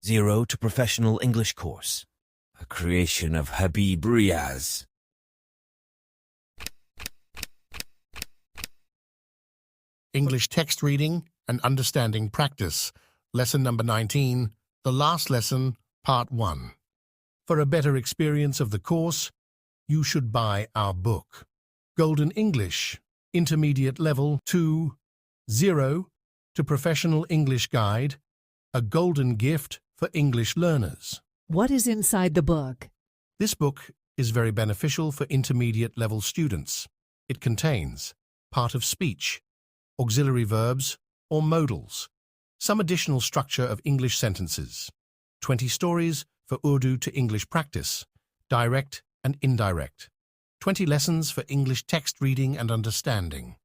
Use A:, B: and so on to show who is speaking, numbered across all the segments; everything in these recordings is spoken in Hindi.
A: Zero to Professional English Course, a creation of Habib Riaz.
B: English Text Reading and Understanding Practice, Lesson number 19, the last lesson, Part 1. For a better experience of the course, you should buy our book, Golden English, Intermediate Level 2, 0 to Professional English Guide, a golden gift for English learners.
C: What is inside the book?
B: This book is very beneficial for intermediate level students. It contains part of speech, auxiliary verbs or modals, some additional structure of English sentences, 20 stories for Urdu to English practice, direct and indirect, 20 lessons for English text reading and understanding,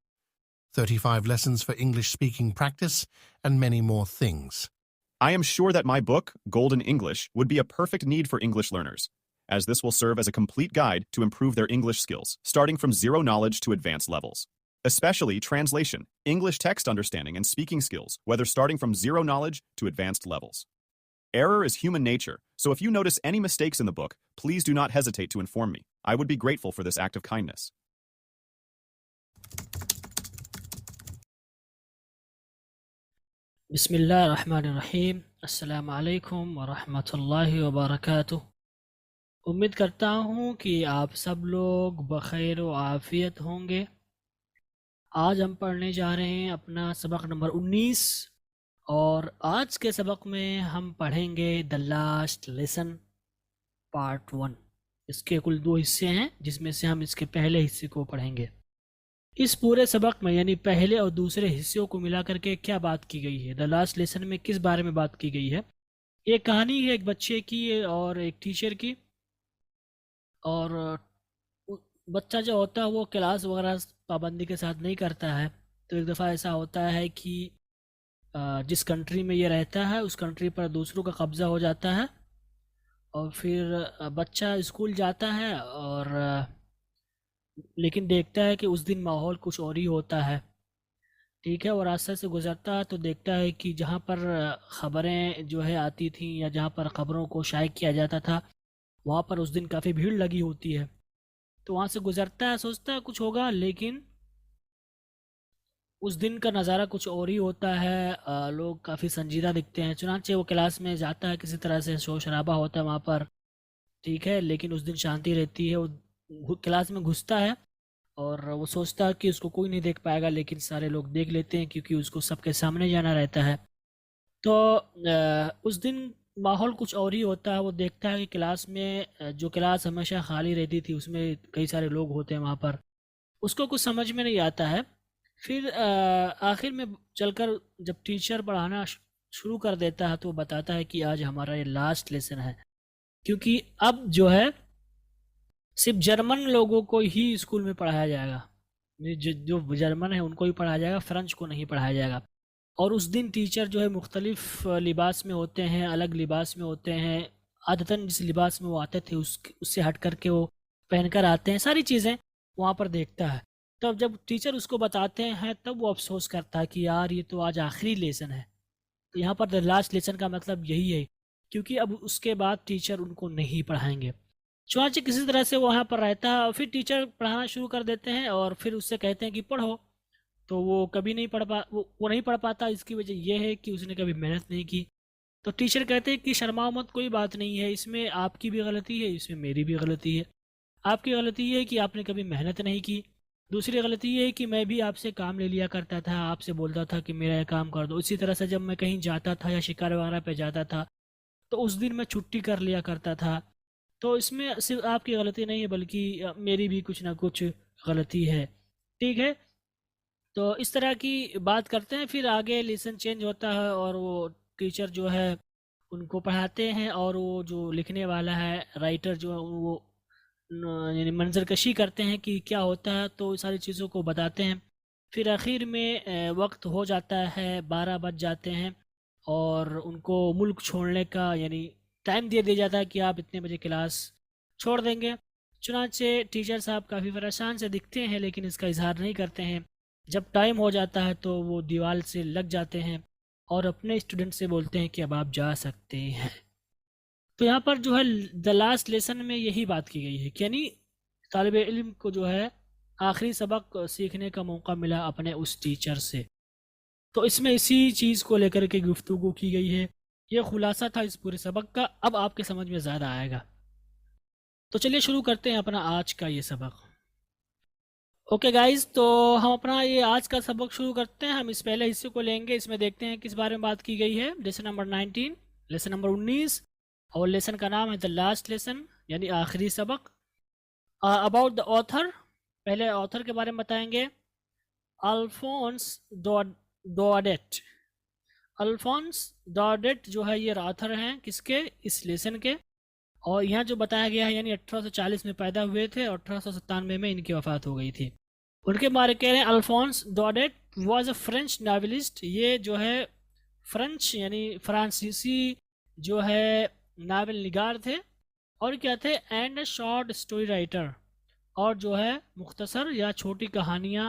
B: 35 lessons for English speaking practice, and many more things.
D: I am sure that my book, Golden English, would be a perfect need for English learners, as this will serve as a complete guide to improve their English skills, starting from zero knowledge to advanced levels. Especially translation, English text understanding, and speaking skills, whether starting from zero knowledge to advanced levels. Error is human nature, so if you notice any mistakes in the book, please do not hesitate to inform me. I would be grateful for this act of kindness.
E: बिस्मिल्लाहिर्रहमानिर्रहीम अस्सलामु अलैकुम व रहमतुल्लाहि व बरकातुहू। उम्मीद करता हूँ कि आप सब लोग बखैर व आफ़ियत होंगे। आज हम पढ़ने जा रहे हैं अपना सबक नंबर 19 और आज के सबक में हम पढ़ेंगे द लास्ट लेसन पार्ट 1। इसके कुल 2 हिस्से हैं जिसमें से हम इसके पहले हिस्से को पढ़ेंगे। इस पूरे सबक में यानी पहले और दूसरे हिस्सों को मिला करके क्या बात की गई है, द लास्ट लेसन में किस बारे में बात की गई है। ये कहानी है एक बच्चे की और एक टीचर की। और बच्चा जो होता है वो क्लास वगैरह पाबंदी के साथ नहीं करता है। तो एक दफ़ा ऐसा होता है कि जिस कंट्री में ये रहता है उस कंट्री पर दूसरों का कब्ज़ा हो जाता है और फिर बच्चा स्कूल जाता है और लेकिन देखता है कि उस दिन माहौल कुछ और ही होता है। ठीक है, और रास्ते से गुज़रता है तो देखता है कि जहाँ पर ख़बरें जो है आती थी या जहाँ पर ख़बरों को शाये किया जाता था वहाँ पर उस दिन काफ़ी भीड़ लगी होती है। तो वहाँ से गुज़रता है, सोचता है कुछ होगा, लेकिन उस दिन का नज़ारा कुछ और ही होता है। लोग काफ़ी संजीदा दिखते हैं। चुनांचे वो क्लास में जाता है, किसी तरह से शोर शराबा होता है वहाँ पर। ठीक है, लेकिन उस दिन शांति रहती है। वो क्लास में घुसता है और वो सोचता है कि उसको कोई नहीं देख पाएगा, लेकिन सारे लोग देख लेते हैं क्योंकि उसको सबके सामने जाना रहता है। तो उस दिन माहौल कुछ और ही होता है। वो देखता है कि क्लास में जो क्लास हमेशा खाली रहती थी उसमें कई सारे लोग होते हैं वहाँ पर। उसको कुछ समझ में नहीं आता है। फिर आखिर में चलकर जब टीचर पढ़ाना शुरू कर देता है तो वो बताता है कि आज हमारा ये लास्ट लेसन है, क्योंकि अब जो है सिर्फ जर्मन लोगों को ही स्कूल में पढ़ाया जाएगा। जो जर्मन है उनको ही पढ़ाया जाएगा, फ्रेंच को नहीं पढ़ाया जाएगा। और उस दिन टीचर जो है मुख्तलिफ लिबास में होते हैं, अलग लिबास में होते हैं। आदतन जिस लिबास में वो आते थे उससे हट करके वो पहनकर आते हैं। सारी चीज़ें वहाँ पर देखता है। तो अब जब टीचर उसको बताते हैं तब वो अफसोस करता है कि यार ये तो आज आखिरी लेसन है। तो यहाँ पर द लास्ट लेसन का मतलब यही है, क्योंकि अब उसके बाद टीचर उनको नहीं पढ़ाएंगे। चुनाचे किसी तरह से वहाँ पर रहता है और फिर टीचर पढ़ाना शुरू कर देते हैं और फिर उससे कहते हैं कि पढ़ो। तो वो कभी नहीं वो नहीं पढ़ पाता। इसकी वजह यह है कि उसने कभी मेहनत नहीं की। तो टीचर कहते हैं कि शर्माओ मत, कोई बात नहीं है, इसमें आपकी भी गलती है, इसमें मेरी भी गलती है। आपकी गलती ये है कि आपने कभी मेहनत नहीं की। दूसरी गलती ये है कि मैं भी आपसे काम ले लिया करता था, आपसे बोलता था कि मेरा यह काम कर दो। इसी तरह से जब मैं कहीं जाता था या शिकार वगैरह पे जाता था तो उस दिन मैं छुट्टी कर लिया करता था। तो इसमें सिर्फ आपकी गलती नहीं है बल्कि मेरी भी कुछ ना कुछ गलती है। ठीक है, तो इस तरह की बात करते हैं। फिर आगे लेसन चेंज होता है और वो टीचर जो है उनको पढ़ाते हैं और वो जो लिखने वाला है, राइटर जो है, वो यानी मंजरकशी करते हैं कि क्या होता है। तो सारी चीज़ों को बताते हैं। फिर आखिर में वक्त हो जाता है, 12 बज जाते हैं और उनको मुल्क छोड़ने का यानी टाइम दे दिया जाता है कि आप इतने बजे क्लास छोड़ देंगे। चुनांचे टीचर साहब काफ़ी परेशान से दिखते हैं लेकिन इसका इजहार नहीं करते हैं। जब टाइम हो जाता है तो वो दीवार से लग जाते हैं और अपने स्टूडेंट से बोलते हैं कि अब आप जा सकते हैं। तो यहाँ पर जो है द लास्ट लेसन में यही बात की गई है कि यानी तालिब इल्म को जो है आखिरी सबक सीखने का मौका मिला अपने उस टीचर से। तो इसमें इसी चीज़ को लेकर के गुफ्तगू की गई है। ये खुलासा था इस पूरे सबक का। अब आपके समझ में ज़्यादा आएगा। तो चलिए शुरू करते हैं अपना आज का ये सबक। ओके गाइस, तो हम अपना ये आज का सबक शुरू करते हैं। हम इस पहले हिस्से को लेंगे, इसमें देखते हैं किस बारे में बात की गई है। लेसन नंबर 19, लेसन नंबर 19, और लेसन का नाम है द लास्ट लेसन, यानी आखिरी सबक। अबाउट द ऑथर, पहले ऑथर के बारे में बताएंगे। अल्फोंस डॉडेट। अल्फोंस डॉडेट जो है ये ऑथर हैं किसके, इस लेसन के। और यहाँ जो बताया गया है यानी 1840 में पैदा हुए थे और 1897 में इनकी वफात हो गई थी। उनके बारे कह रहे हैं Alphonse Daudet was a French novelist. ये जो है फ्रेंच यानी फ्रांसीसी जो है नावल निगार थे, और क्या थे, and a short story writer, और जो है मुख्तसर या छोटी कहानियाँ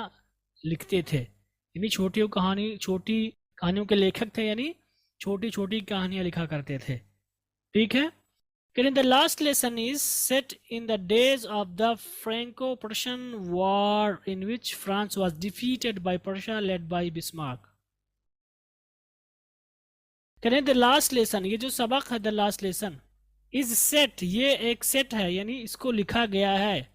E: लिखते थे। यानी छोटी कहानियों के लेखक थे, यानी छोटी छोटी कहानियाँ लिखा करते थे। ठीक है। The last lesson is set in the days of the Franco-Prussian War, in which France was defeated by Prussia led by Bismarck. The last lesson, ये जो सबक है the last lesson is set, ये एक सेट है यानी इसको लिखा गया है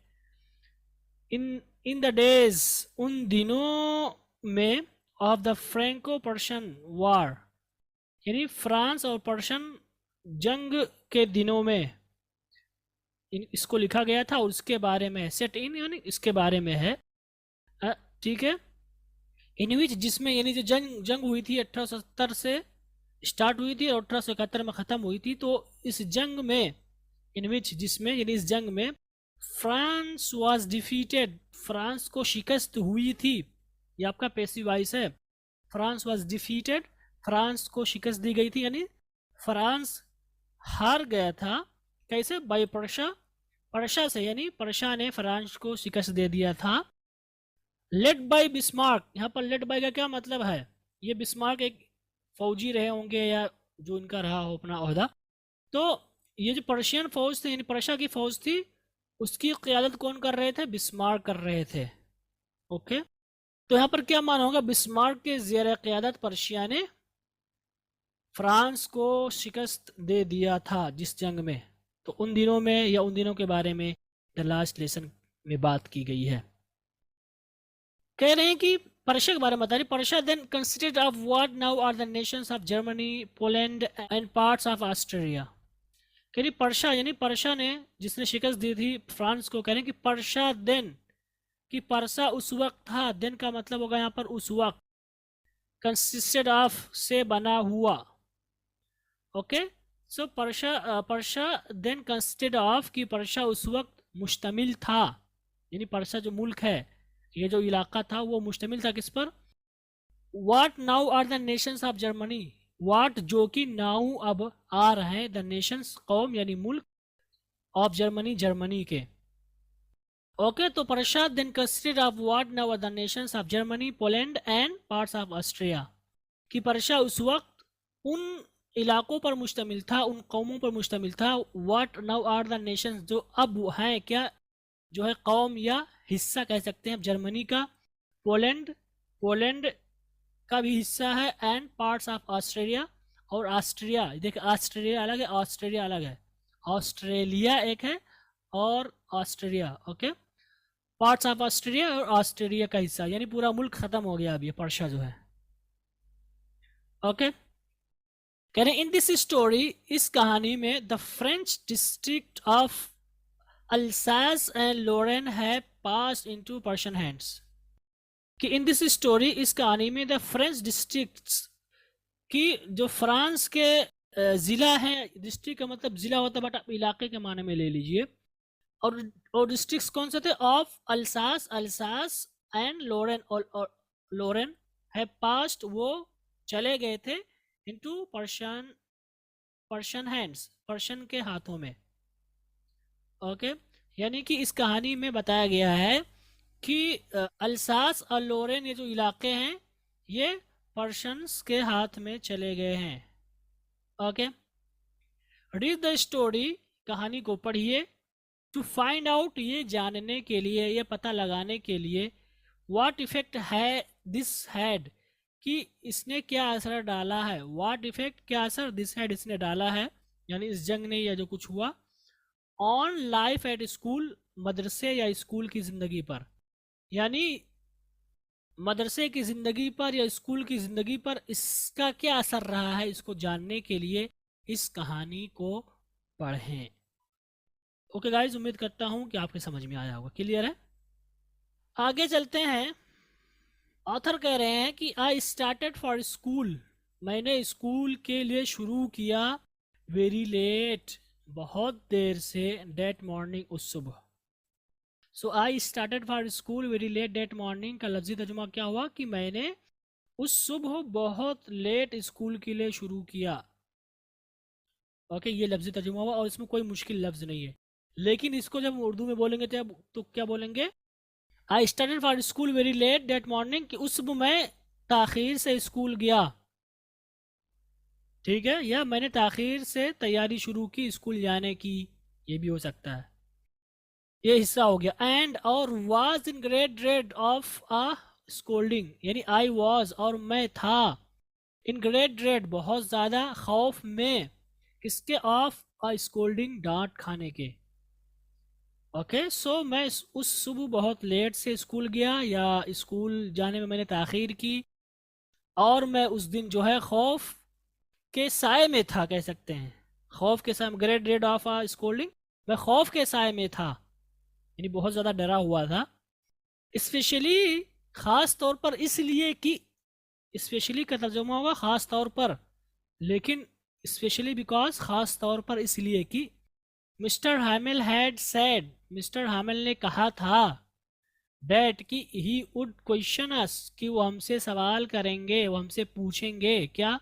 E: in the days, उन दिनों में, of the Franco-Prussian War, यानी फ्रांस और पर्शियन जंग के दिनों में इसको लिखा गया था। और उसके बारे में सेट इन यानी इसके बारे में है। ठीक है। इन विच, जिसमें यानी जो जंग हुई थी 1870 से स्टार्ट हुई थी और 1871 में ख़त्म हुई थी। तो इस जंग में, इन विच जिसमें यानी इस जंग में, फ्रांस वाज डिफीटेड, फ्रांस को शिकस्त हुई थी। ये आपका पैसिव वॉइस है। फ्रांस वाज डिफीटेड, फ्रांस को शिकस्त दी गई थी, यानी फ्रांस हार गया था। कैसे, बाय पर्शा से, यानी पर्शा ने फ्रांस को शिकस्त दे दिया था। लेड बाय बिस्मार्क, यहाँ पर लेड बाय का क्या मतलब है, ये बिस्मार्क एक फौजी रहे होंगे या जो इनका रहा हो अपना ओहदा। तो ये जो पर्शियन फौज थी यानी पर्शा की फौज थी, उसकी क़यादत कौन कर रहे थे, बिस्मार्क कर रहे थे। ओके, तो यहाँ पर क्या माना होगा, बिस्मार्क के ज़ेर क़यादत पर्शिया ने फ्रांस को शिकस्त दे दिया था जिस जंग में। तो उन दिनों में या उन दिनों के बारे में द लास्ट लेसन में बात की गई है। कह रहे हैं कि पर्शिया के बारे में बता रहे, Prussia then consisted of what now are the nations of Germany, Poland and parts of Austria. कह रही पर्शिया यानी पर्शिया ने जिसने शिकस्त दी थी फ्रांस को, कह रहे हैं कि पर्शिया देन, कि पर्सा उस वक्त था, देन का मतलब होगा यहाँ पर उस वक्त, कंसिस्टेड ऑफ से बना हुआ। Okay, so Prussia then consisted of, कि पर्शा उस वक्त मुश्तमिल था, यानी पर्शा जो मुल्क है, ये जो इलाका था वो मुश्तमिल था किस पर, what now are the nations of Germany, what जो कि नाउ अब आ रहे हैं, द नेशंस कौम यानी मुल्क, ऑफ जर्मनी जर्मनी के। ओके, तो Prussia then consisted of what now are the nations of Germany, Poland and parts of Austria, कि पर्शा उस वक्त उन इलाकों पर मुश्तमिल था, उन कौमों पर मुश्तमिल था। What now are the nations, जो अब हैं क्या, जो है कौम या हिस्सा कह सकते हैं जर्मनी का, पोलैंड का भी हिस्सा है, एंड पार्ट्स ऑफ ऑस्ट्रेलिया, और ऑस्ट्रिया, देखिए ऑस्ट्रेलिया अलग है, ऑस्ट्रेलिया अलग है, ऑस्ट्रेलिया एक है और Australia. Okay, parts of Australia और ऑस्ट्रेलिया का हिस्सा, यानी पूरा मुल्क खत्म हो गया अब ये पर्शिया जो है। ओके, कह रहे इन दिस स्टोरी, इस कहानी में, the French district of Alsace and Lorraine है पास इनटू पर्शियन हैंड्स, कि इन दिस स्टोरी, इस कहानी में, द फ्रेंच डिस्ट्रिक्ट्स, की जो फ्रांस के ज़िला हैं, डिस्ट्रिक्ट का मतलब ज़िला होता है बट आप इलाके के माने में ले लीजिए, और डिस्ट्रिक्ट्स कौन से थे, ऑफ अल्सास एंड लोरेन, और लोरेन है पास्ट, वो चले गए थे इनटू पर्शियन हैंड्स, पर्शियन के हाथों में। ओके, यानी कि इस कहानी में बताया गया है कि अल्सास और लोरेन ये जो इलाके हैं ये पर्सन्स के हाथ में चले गए हैं। ओके, रीड द स्टोरी, कहानी को पढ़िए, टू फाइंड आउट, ये जानने के लिए, ये पता लगाने के लिए, व्हाट इफेक्ट है दिस हैड, कि इसने क्या असर डाला है, व्हाट इफेक्ट, क्या असर, दिस हैड, इसने डाला है, यानी इस जंग ने या जो कुछ हुआ, ऑन लाइफ एट स्कूल, मदरसे या स्कूल की ज़िंदगी पर, यानी मदरसे की ज़िंदगी पर या स्कूल की ज़िंदगी पर इसका क्या असर रहा है, इसको जानने के लिए इस कहानी को पढ़ें। ओके गाइज, उम्मीद करता हूँ कि आपके समझ में आया होगा। क्लियर है? आगे चलते हैं। ऑथर कह रहे हैं कि आई स्टार्टेड फॉर स्कूल, मैंने स्कूल के लिए शुरू किया, वेरी लेट, बहुत देर से, डेट मॉर्निंग, उस सुबह। So I started for school very late that morning का लफ्जी तर्जुमा क्या हुआ कि मैंने उस सुबह बहुत लेट स्कूल के लिए शुरू किया। ओके, ये लफ्जी तर्जुमा हुआ और इसमें कोई मुश्किल लफ्ज़ नहीं है, लेकिन इसको जब उर्दू में बोलेंगे तो क्या बोलेंगे? I started for school very late that morning, कि उस सुबह मैं ताख़ीर से स्कूल गया, ठीक है, या मैंने ताख़ीर से तैयारी शुरू की स्कूल जाने की, ये भी हो सकता है, ये हिस्सा हो गया। एंड और was in great dread of a scolding, यानी आई वाज, और मैं था, इन ग्रेट ड्रेड, बहुत ज़्यादा खौफ में, किसके? ऑफ अ स्कोल्डिंग, डांट खाने के। ओके, सो मैं उस सुबह बहुत लेट से स्कूल गया, या स्कूल जाने में मैंने ताख़ीर की, और मैं उस दिन जो है खौफ के साए में था, कह सकते हैं, खौफ के साए, great dread of a scolding, मैं खौफ के साए में था, यानी बहुत ज़्यादा डरा हुआ था। स्पेशली, ख़ास तौर पर, इसलिए कि, स्पेशली का तर्जुमा होगा ख़ास तौर पर, लेकिन स्पेशली बिकॉज, ख़ास तौर पर इसलिए कि, mister Hamid had said, mister हामिल ने कहा था, डैट कि ही वुड क्वेश्चन अस, कि वो हमसे सवाल करेंगे, वो हमसे पूछेंगे, क्या?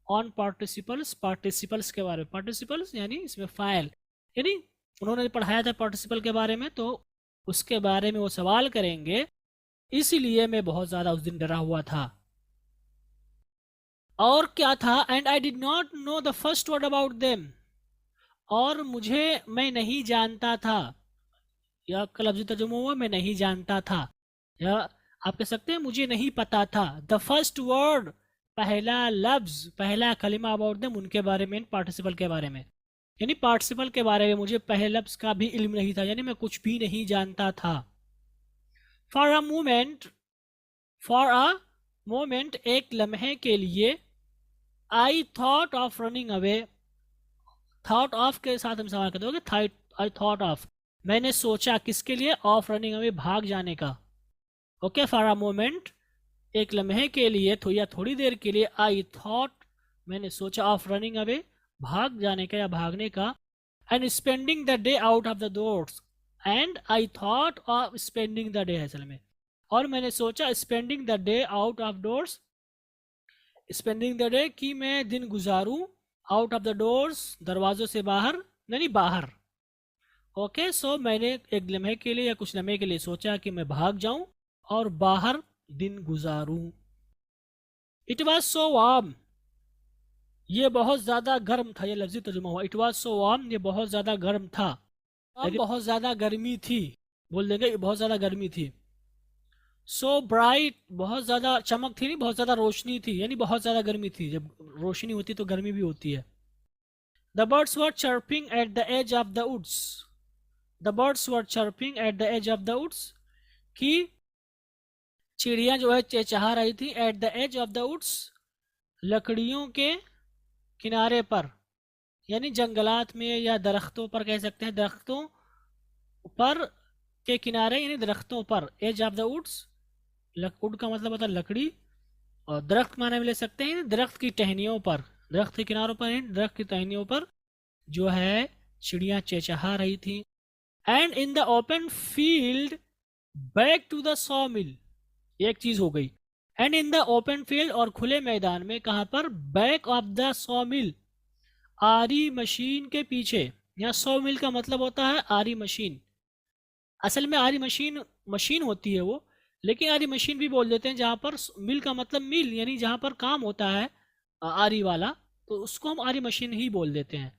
E: ऑन पार्टिसिपल्स, पार्टिसिपल्स के बारे में, पार्टिसिपल्स यानी इसमें फ़ाइल, यानी उन्होंने पढ़ाया था पार्टिसिपल के बारे में, तो उसके बारे में वो सवाल करेंगे, इसीलिए मैं बहुत ज़्यादा उस दिन डरा हुआ था। और क्या था? And I did not know the first word about them, और मैं नहीं जानता था, या लफ्ज़ी तर्जुमा हुआ मैं नहीं जानता था, या आप कह सकते हैं मुझे नहीं पता था। द फर्स्ट वर्ड, पहला लफ्ज़, पहला कलिमा अबाउट देम, उनके बारे में, पार्टिसिपल के बारे में, यानी पार्टिसिपल के बारे में मुझे पहले लफ्ज़ का भी इल्म नहीं था, यानी मैं कुछ भी नहीं जानता था। फॉर अ मोमेंट, एक लम्हे के लिए, I thought of running away, thought of के साथ हम सवाल कर दोगे, आई थॉट ऑफ, मैंने सोचा, किसके लिए? ऑफ रनिंग अवे, भाग जाने का। ओके, फॉर अ मोमेंट, एक लम्हे के लिए, या थोड़ी देर के लिए, आई थॉट, मैंने सोचा, ऑफ रनिंग अवे, भाग जाने का या भागने का, and spending the day out of the doors, and I thought of spending the day, असल में, और मैंने सोचा, spending the day out of doors, spending the day, कि मैं दिन गुजारूं, आउट ऑफ द डोर्स, दरवाज़ों से बाहर, यानी बाहर। ओके, सो मैंने एक लम्हे के लिए या कुछ लम्हे के लिए सोचा कि मैं भाग जाऊं और बाहर दिन गुजारूं। इट वॉज सो वार्म, ये बहुत ज़्यादा गर्म था, ये लफ्ज़ी तर्जुमा हुआ, इट वॉज सो वार्म, ये बहुत ज़्यादा गर्म था, अब बहुत ज़्यादा गर्मी थी, बोल देंगे बहुत ज़्यादा गर्मी थी। सो ब्राइट, बहुत ज़्यादा चमक थी, नहीं बहुत ज़्यादा रोशनी थी, यानी बहुत ज़्यादा गर्मी थी, जब रोशनी होती तो गर्मी भी होती है। The birds were chirping at the edge of the woods, the birds were chirping at the edge of the woods, कि चिड़ियाँ जो है चहचहा रही थी, at the edge of the woods, लकड़ियों के किनारे पर, यानी जंगलात में या दरख्तों पर, कह सकते हैं दरख्तों पर के किनारे, यानी दरख्तों पर, edge of the woods, wood का मतलब होता है लकड़ी, और दरख्त माने में ले सकते हैं दरख्त की टहनियों पर, दरख्त के किनारों पर, दरख्त की टहनियों पर जो है चिड़ियाँ चहचहा रही थी। And in the open field back to the saw mill, एक चीज़ हो गई, and in the open field, और खुले मैदान में, कहाँ पर? Back of the saw mill, आरी मशीन के पीछे, यहाँ सॉ मिल का मतलब होता है आरी मशीन, असल में आरी मशीन होती है वो, लेकिन आरी मशीन भी बोल देते हैं, जहाँ पर मिल का मतलब मिल यानी जहाँ पर काम होता है आरी वाला, तो उसको हम आरी मशीन ही बोल देते हैं।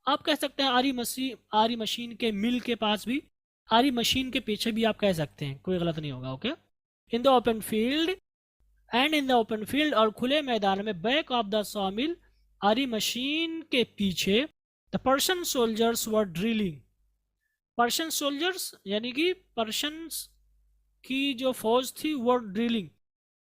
E: आप कह सकते हैं आरी मशीन के मिल के पास भी, आरी मशीन के पीछे भी आप कह सकते हैं, कोई गलत नहीं होगा। Okay. In the open field in the open field, और खुले मैदान में, बैक ऑफ द सॉमिल, आरी मशीन के पीछे, the Persian soldiers were drilling. Persian soldiers यानी कि पर्शियंस की जो फौज थी वो ड्रिलिंग।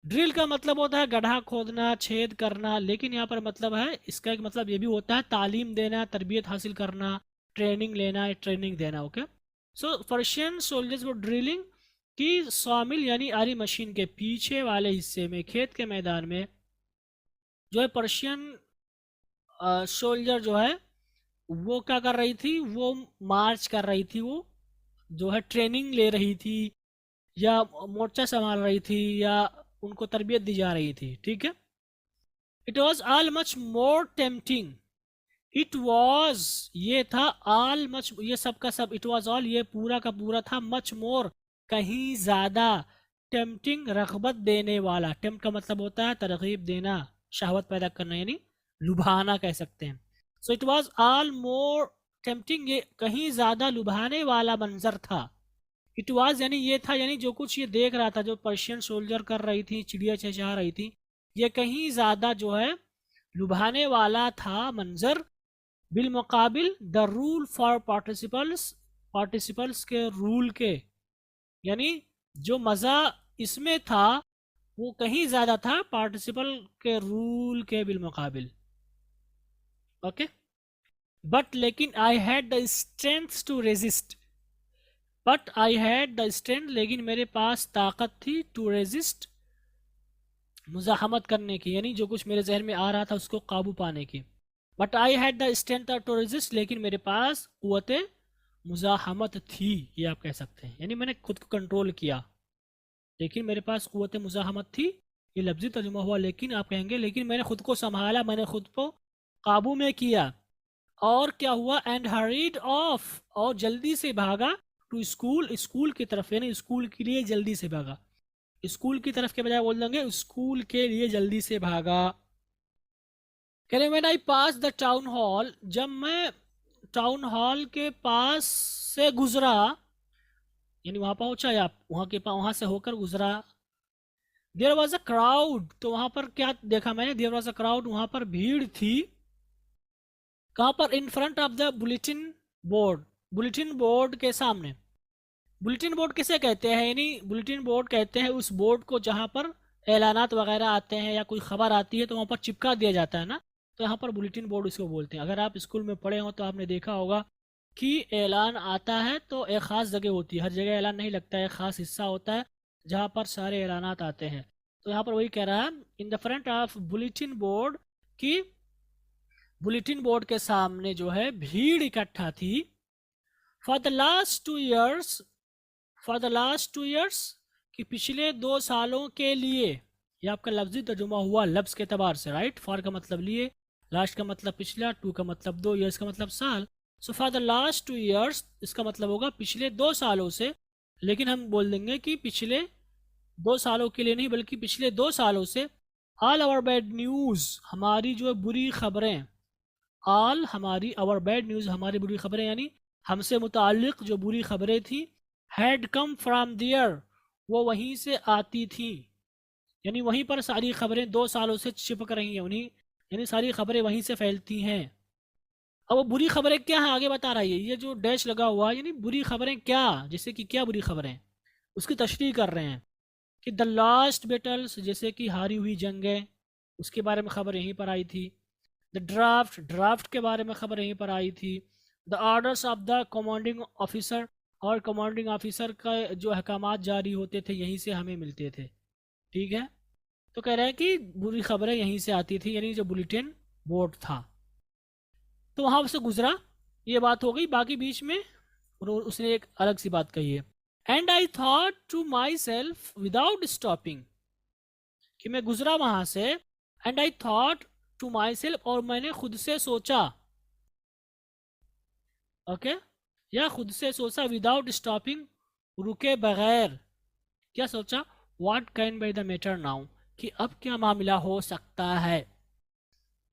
E: ड्रिल का मतलब होता है गड्ढा खोदना, छेद करना, लेकिन यहाँ पर मतलब है, इसका एक मतलब ये भी होता है तालीम देना, तरबियत हासिल करना, ट्रेनिंग लेना, ट्रेनिंग देना। ओके। सो पर्शियन सोल्जर्स वो ड्रिलिंग की सॉमिल यानी आरी मशीन के पीछे वाले हिस्से में, खेत के मैदान में जो है पर्शियन सोल्जर जो है वो क्या कर रही थी, वो मार्च कर रही थी, वो जो है ट्रेनिंग ले रही थी, या मोर्चा संभाल रही थी, या उनको तरबियत दी जा रही थी। ठीक है। It was all much more tempting. It was ये था, ऑल मच ये सब का सब, इट वॉज ऑल ये पूरा का पूरा था, मच मोर कहीं ज़्यादा, टेम्पटिंग रग़बत देने वाला। टेम्प्ट का मतलब होता है तरगीब देना, शहवत पैदा करना, यानी लुभाना कह सकते हैं। So it was all more tempting, ये कहीं ज़्यादा लुभाने वाला मंजर था। इट वाज यानी ये था, यानी जो कुछ ये देख रहा था, जो पर्शियन सोल्जर कर रही थी, चिड़िया चहचहा रही थी, ये कहीं ज़्यादा जो है लुभाने वाला था मंजर, बिलमुकाबिल the rule for participles, participles के रूल के, यानी जो मज़ा इसमें था वो कहीं ज़्यादा था पार्टिसिपल के रूल के बिलमुकाबिल। ओके। बट लेकिन I had the strength to resist, but I had the strength, लेकिन मेरे पास ताकत थी, टू रेजिस्ट मुजाहमत करने की, यानी जो कुछ मेरे जहन में आ रहा था उसको काबू पाने की। But I had the strength to resist, लेकिन मेरे पास कुव्वत मुजाहमत थी, ये आप कह सकते हैं, यानी मैंने खुद को कंट्रोल किया, लेकिन मेरे पास कुव्वत मुजाहमत थी। ये लफ्ज़ी तर्जुमा हुआ, लेकिन आप कहेंगे लेकिन मैंने खुद को संभाला, मैंने खुद को काबू में किया। और क्या हुआ, एंड हरीड ऑफ, और जल्दी से भागा, टू स्कूल, स्कूल की तरफ, यानी स्कूल के लिए जल्दी से भागा। स्कूल की तरफ के बजाय बोल देंगे स्कूल के लिए जल्दी से भागा। कह रहे when I pass the town hall, जब मैं टाउन हॉल के पास से गुजरा, यानी वहां पहुंचा या वहां से होकर गुजरा। देयर वॉज अ क्राउड, तो वहां पर क्या देखा मैंने, देयर वॉज अ क्राउड, वहां पर भीड़ थी। कहाँ पर, in front of the bulletin board, bulletin board के सामने। बुलेटिन बोर्ड किसे कहते हैं, यानी बुलेटिन बोर्ड कहते हैं उस बोर्ड को जहाँ पर ऐलानात वगैरह आते हैं या कोई खबर आती है तो वहाँ पर चिपका दिया जाता है ना, तो यहाँ पर बुलेटिन बोर्ड इसको बोलते हैं। अगर आप स्कूल में पढ़े हो तो आपने देखा होगा कि ऐलान आता है तो एक ख़ास जगह होती है, हर जगह ऐलान नहीं लगता है, एक ख़ास हिस्सा होता है जहाँ पर सारे ऐलानात आते हैं। तो यहाँ पर वही कह रहा है, in the front of bulletin board, कि बुलेटिन बोर्ड के सामने जो है भीड़ इकट्ठा थी। For the last 2 years, for the last 2 years, कि पिछले 2 सालों के लिए, ये आपका लफ्जी तर्जुमा हुआ लफ्ज़ के अतबार से, राइट। फॉर का मतलब लिए, लास्ट का मतलब पिछला, 2 का मतलब 2, ईयर्स का मतलब साल। So for the last 2 years, इसका मतलब होगा पिछले 2 सालों से, लेकिन हम बोल देंगे कि पिछले 2 सालों के लिए नहीं बल्कि पिछले 2 सालों से। ऑल आवर बैड न्यूज़, हमारी जो बुरी खबरें, ऑल हमारी, आवर बैड न्यूज़ हमारी बुरी खबरें, यानी हमसे मुताल्लिक जो बुरी खबरें थी, हैड कम फ्राम देयर, वो वहीं से आती थी, यानी वहीं पर सारी खबरें 2 सालों से चिपक रही हैं उन्हीं, यानी सारी खबरें वहीं से फैलती हैं। अब वो बुरी खबरें क्या हैं आगे बता रही है, ये जो डैश लगा हुआ है, यानी बुरी खबरें क्या, जैसे कि क्या बुरी खबरें, उसकी तशरीह कर रहे हैं कि द लास्ट बैटल्स, जैसे कि हारी हुई जंगें, उसके बारे में खबर यहीं पर आई थी। द ड्राफ्ट, ड्राफ्ट के बारे में खबर यहीं पर आई थी। The orders of the commanding officer, और कमांडिंग ऑफिसर का जो अहकामात जारी होते थे यहीं से हमें मिलते थे। ठीक है। तो कह रहे हैं कि बुरी खबरें यहीं से आती थी, यानी जो बुलेटिन बोर्ड था, तो वहाँ से गुजरा, ये बात हो गई। बाकी बीच में उसने एक अलग सी बात कही है, and I thought to myself without stopping, कि मैं गुजरा वहाँ से, and I thought to myself, और मैंने खुद से सोचा, ओके, या खुद से सोचा, विदाउट स्टॉपिंग, रुके बगैर, क्या सोचा? What can be the matter now, कि अब क्या मामला हो सकता है।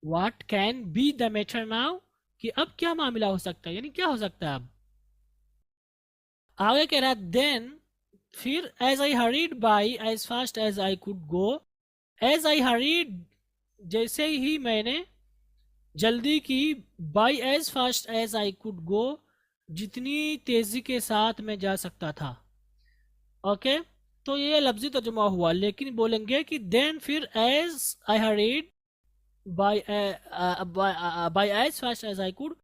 E: What can be the matter now, कि अब क्या मामला हो सकता है, यानी क्या हो सकता है अब। आगे कह रहा है देन, फिर as I hurried by as fast as I could go, as I hurried, जैसे ही मैंने जल्दी की, by as fast as I could go, जितनी तेजी के साथ मैं जा सकता था। ओके, तो ये लफ्जी तर्जुमा हुआ, लेकिन बोलेंगे कि देन फिर as I hurried by by as fast as I could,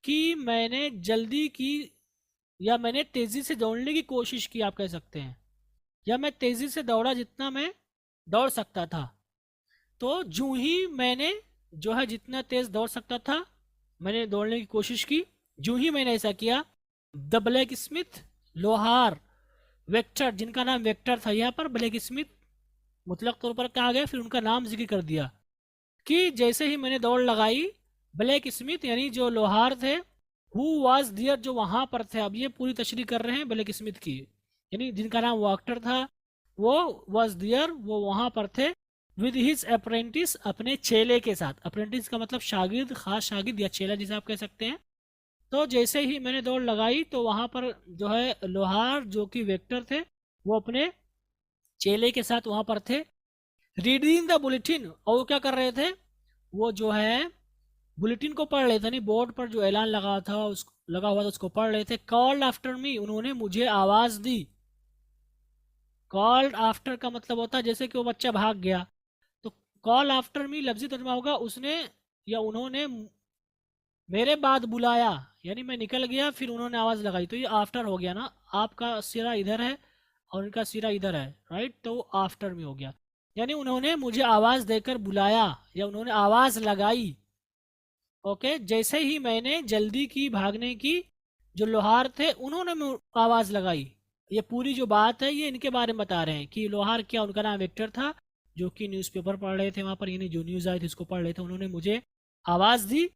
E: कि मैंने जल्दी की या मैंने तेजी से दौड़ने की कोशिश की, आप कह सकते हैं, या मैं तेजी से दौड़ा जितना मैं दौड़ सकता था। तो जूं ही मैंने जो है जितना तेज दौड़ सकता था मैंने दौड़ने की कोशिश की, जूं ही मैंने ऐसा किया, द ब्लैक स्मिथ, लोहार, वेक्टर, जिनका नाम वेक्टर था, यहाँ पर ब्लैक स्मिथ मुतलक तौर पर कहा गया, फिर उनका नाम जिक्र कर दिया कि जैसे ही मैंने दौड़ लगाई, ब्लैक स्मिथ यानी जो लोहार थे, हु वाज दियर, जो वहां पर थे। अब ये पूरी तशरीह कर रहे हैं ब्लैक स्मिथ की, यानी जिनका नाम वेक्टर था, वो वाज दियर, वो वहां पर थे, विद हिज अप्रेंटिस, अपने चेले के साथ। अप्रेंटिस का मतलब शागिर्द, खास शागिर्द या चेला जिसे आप कह सकते हैं। तो जैसे ही मैंने दौड़ लगाई तो वहां पर जो है लोहार जो कि वेक्टर थे, वो अपने चेले के साथ वहां पर थे। रीडिंग द बुलेटिन, और वो क्या कर रहे थे, वो जो है बुलेटिन को पढ़ रहे थे, नहीं बोर्ड पर जो ऐलान लगा हुआ था उसको पढ़ रहे थे। कॉल्ड आफ्टर मी, उन्होंने मुझे आवाज दी। कॉल्ड आफ्टर का मतलब होता है जैसे कि वो बच्चा भाग गया, तो कॉल आफ्टर मी लफ्जी तर्जुमा होगा उसने या उन्होंने मेरे बाद बुलाया, यानी मैं निकल गया फिर उन्होंने आवाज लगाई, तो ये आफ्टर हो गया ना, आपका सिरा इधर है और उनका सिरा इधर है, राइट, तो आफ्टर में हो गया, यानी उन्होंने मुझे आवाज देकर बुलाया या उन्होंने आवाज लगाई। ओके, जैसे ही मैंने जल्दी की भागने की, जो लोहार थे उन्होंने आवाज लगाई। ये पूरी जो बात है ये इनके बारे में बता रहे हैं कि लोहार क्या, उनका नाम विक्टर था, जो कि न्यूज़पेपर पढ़ रहे थे वहां पर, यानी जो न्यूज़ आई थी उसको पढ़ रहे थे, उन्होंने मुझे आवाज दी।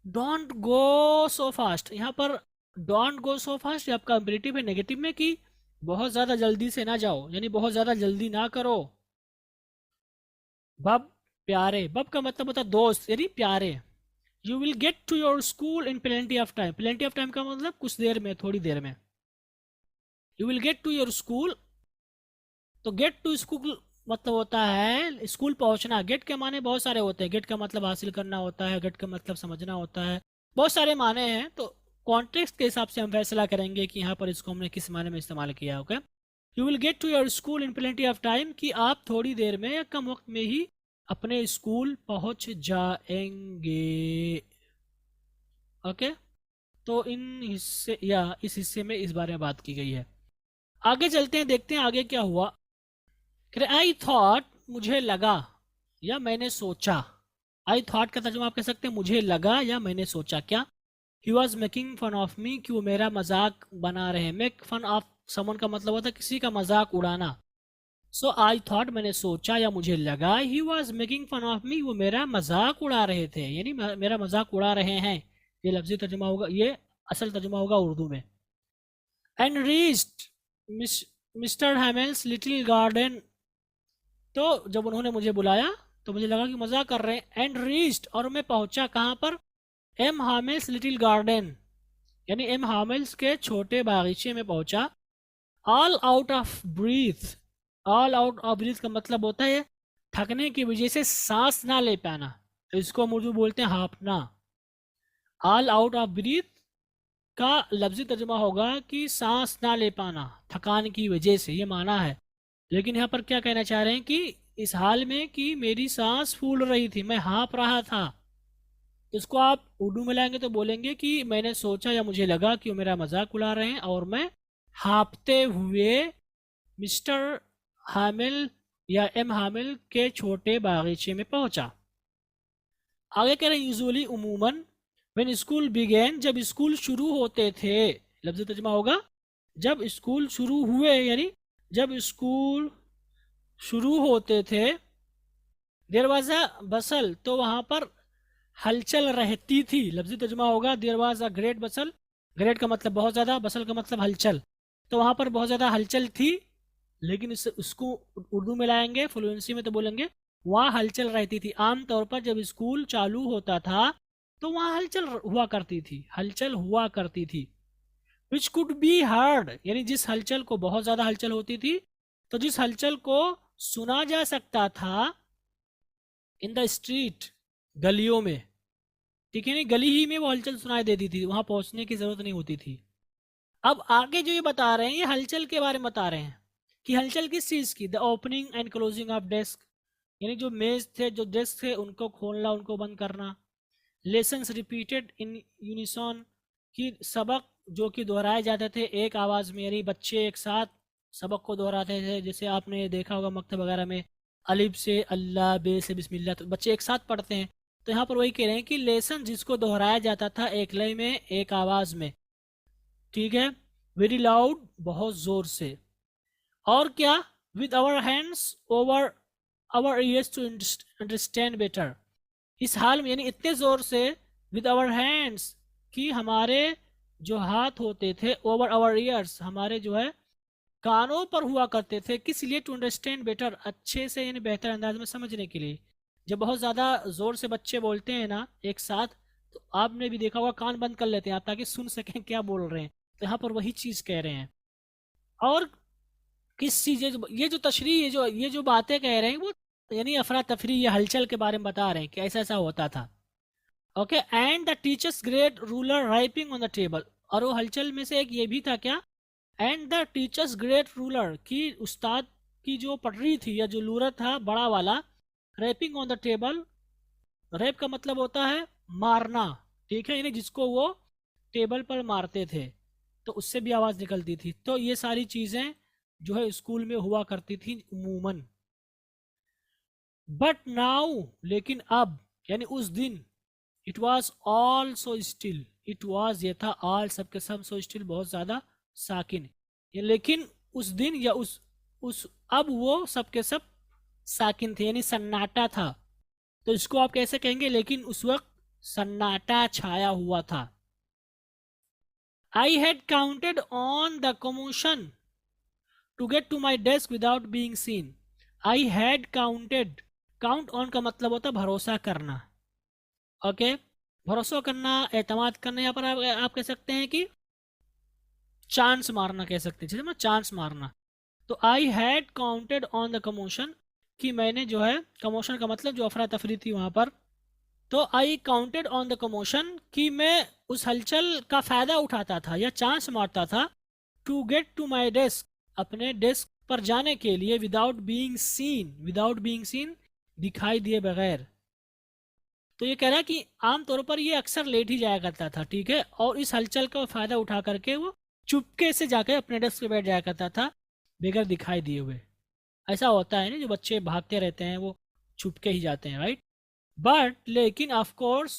E: डोंट गो सो फास्ट, यहाँ पर डोंट गो सो फास्ट आपका इंपेरेटिव है नेगेटिव में, कि बहुत ज्यादा जल्दी से ना जाओ, यानी बहुत ज्यादा जल्दी ना करो। बब, प्यारे, बब का मतलब होता है दोस्त यानी प्यारे। You will get to your school in plenty of time, plenty of time का मतलब कुछ देर में, थोड़ी देर में। You will get to your school, तो गेट टू स्कूल मतलब होता है स्कूल पहुंचना। गेट के माने बहुत सारे होते हैं, गेट का मतलब हासिल करना होता है, गेट का मतलब समझना होता है, बहुत सारे माने हैं, तो कॉन्टेक्स्ट के हिसाब से हम फैसला करेंगे कि यहाँ पर इसको हमने किस माने में इस्तेमाल किया। Okay, you will get to your school in plenty of time, कि आप थोड़ी देर में या कम वक्त में ही अपने स्कूल पहुंच जाएंगे। ओके, तो इन हिस्से या इस हिस्से में इस बारे में बात की गई है। आगे चलते हैं, देखते हैं आगे क्या हुआ। आई थॉट, मुझे लगा या मैंने सोचा। आई थॉट का तर्जुमा आप कह सकते हैं मुझे लगा या मैंने सोचा। क्या? He was making fun of me, कि वो मेरा मजाक बना रहे हैं। मेक फन ऑफ समन का मतलब होता है किसी का मजाक उड़ाना। सो आई थॉट, मैंने सोचा या मुझे लगा, he was making fun of me, वो मेरा मजाक उड़ा रहे थे, यानी मेरा मजाक उड़ा रहे हैं। ये लफ्जी तर्जुमा होगा, ये असल तर्जुमा होगा उर्दू में। And reached mister Hamel's little garden, तो जब उन्होंने मुझे बुलाया तो मुझे लगा कि मजाक कर रहे हैं। एंड रीच्ड, और मैं पहुंचा कहाँ पर? एम हामेल्स लिटिल गार्डन, यानी एम हामेल्स के छोटे बागीचे में पहुंचा। All out of breath, all out of breath का मतलब होता है थकने की वजह से सांस ना ले पाना, तो इसको हम उर्दू बोलते हैं हांफना। ऑल आउट ऑफ ब्रीथ का लफ्जी तर्जुमा होगा कि सांस ना ले पाना, थकान की वजह से, ये माना है। लेकिन यहाँ पर क्या कहना चाह रहे हैं कि इस हाल में कि मेरी सांस फूल रही थी, मैं हाँफ रहा था। इसको आप उर्दू में लाएंगे तो बोलेंगे कि मैंने सोचा या मुझे लगा कि वो मेरा मजाक उड़ा रहे हैं और मैं हाँफते हुए मिस्टर हामिल या एम हामिल के छोटे बागीचे में पहुंचा। आगे कह रहे हैं यूजुअली, उमूमन, व्हेन स्कूल बिगेन, जब स्कूल शुरू होते थे। लफ्ज़ तर्जुमा होगा जब स्कूल शुरू हुए, यानी जब स्कूल शुरू होते थे। देयर वाज अ बसल, तो वहां पर हलचल रहती थी। लफ्ज़ी तर्जुमा होगा there was a great bustle, great का मतलब बहुत ज़्यादा, बसल का मतलब हलचल, तो वहां पर बहुत ज़्यादा हलचल थी। लेकिन उसको उर्दू में लाएंगे फ्लुएंसी में तो बोलेंगे वहाँ हलचल रहती थी। आमतौर पर जब स्कूल चालू होता था तो वहाँ हलचल हुआ करती थी, हलचल हुआ करती थी। विच कुड बी हर्ड, यानी जिस हलचल को, बहुत ज़्यादा हलचल होती थी तो जिस हलचल को सुना जा सकता था इन द स्ट्रीट, गलियों में, ठीक है, नहीं गली ही में वो हलचल सुनाई देती थी, वहाँ पहुँचने की ज़रूरत नहीं होती थी। अब आगे जो ये बता रहे हैं ये हलचल के बारे में बता रहे हैं कि हलचल किस चीज़ की, the opening and closing of desk, यानी जो मेज थे, जो डेस्क थे, उनको खोलना, उनको बंद करना। लेसन्स रिपीटेड इन यूनिसॉन, कि सबक जो कि दोहराए जाते थे एक आवाज़ में, यानी बच्चे एक साथ सबक को दोहराते थे। जैसे आपने देखा होगा मकतब वगैरह में अलिफ से अल्लाह, बे से बिस्मिल्लाह, तो बच्चे एक साथ पढ़ते हैं। तो यहाँ पर वही कह रहे हैं कि लेसन जिसको दोहराया जाता था एक लय में, एक आवाज़ में, ठीक है, वेरी लाउड, बहुत ज़ोर से। और क्या, with our hands over our ears to understand better, इस हाल में, यानी इतने ज़ोर से, विद आवर हैंड्स, कि हमारे जो हाथ होते थे, ओवर आवर ईयर्स, हमारे जो है कानों पर हुआ करते थे, किस लिए, टू अंडरस्टैंड बेटर, अच्छे से यानी बेहतर अंदाज में समझने के लिए। जब बहुत ज़्यादा ज़ोर से बच्चे बोलते हैं ना एक साथ, तो आपने भी देखा होगा कान बंद कर लेते हैं आप ताकि सुन सकें क्या बोल रहे हैं। तो यहाँ पर वही चीज़ कह रहे हैं। और किस चीज़, ये जो तशरीह, ये जो बातें कह रहे हैं वो यानी अफरा तफरी, ये हलचल के बारे में बता रहे हैं कि ऐसा ऐसा होता था। Okay, and the teachers great ruler ripening on the table, और वो हलचल में से एक ये भी था क्या, and the teachers great ruler, की उस्ताद की जो पटरी थी या जो लूरर था बड़ा वाला, rapping on the table, rap का मतलब होता है मारना, ठीक है, यानी जिसको वो टेबल पर मारते थे तो उससे भी आवाज़ निकलती थी। तो ये सारी चीज़ें जो है स्कूल में हुआ करती थी उमूमन। बट नाउ, लेकिन अब, यानी उस दिन, it was all so still, it was ये था, ऑल सबके सब, सो स्टिल बहुत ज़्यादा साकिन, ये लेकिन उस दिन या उस अब वो सबके सब साकिन थे, यानी सन्नाटा था। तो इसको आप कैसे कहेंगे, लेकिन उस वक्त सन्नाटा छाया हुआ था। I had counted on the commotion to get to my desk without being seen. I had counted, count on का मतलब होता है भरोसा करना। ओके, भरोसा करना, एतमाद करना, यहाँ पर आप कह सकते हैं कि चांस मारना कह सकते हैं, चांस मारना। तो आई had counted on the commotion, कि मैंने जो है, कमोशन का मतलब जो अफरा तफरी थी वहाँ पर, तो आई काउंटेड ऑन द कमोशन, कि मैं उस हलचल का फ़ायदा उठाता था या चांस मारता था, to get to my desk, अपने डेस्क पर जाने के लिए, without being seen, without being seen, दिखाई दिए बगैर। तो ये कह रहा है कि आमतौर पर ये अक्सर लेट ही जाया करता था, ठीक है, और इस हलचल का फ़ायदा उठा करके वो चुपके से जाकर अपने डेस्क पे बैठ जाया करता था बगैर दिखाई दिए हुए। ऐसा होता है ना, जो बच्चे भागते रहते हैं वो छुपके ही जाते हैं, राइट। बट लेकिन ऑफ कोर्स,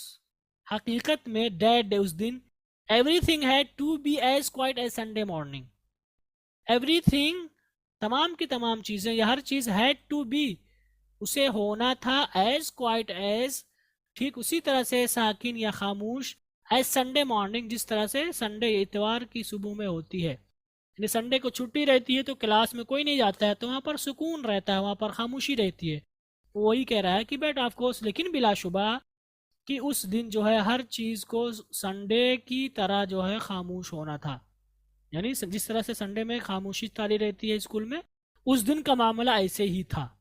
E: हकीकत में दैट डे, उस दिन, everything had to be as quiet as Sunday morning, everything, तमाम की तमाम चीज़ें या हर चीज़, हैड टू बी, उसे होना था, एज क्वाइट एज, ठीक उसी तरह से साकिन या खामोश, एज संडे मॉर्निंग, जिस तरह से संडे, इतवार की सुबह में होती है। यानी संडे को छुट्टी रहती है तो क्लास में कोई नहीं जाता है, तो वहाँ पर सुकून रहता है, वहाँ पर खामोशी रहती है। वही कह रहा है कि बेट ऑफ कोर्स, लेकिन बिलाशुबा कि उस दिन जो है हर चीज़ को संडे की तरह जो है खामोश होना था, यानी जिस तरह से संडे में खामोशी तारी रहती है स्कूल में, उस दिन का मामला ऐसे ही था।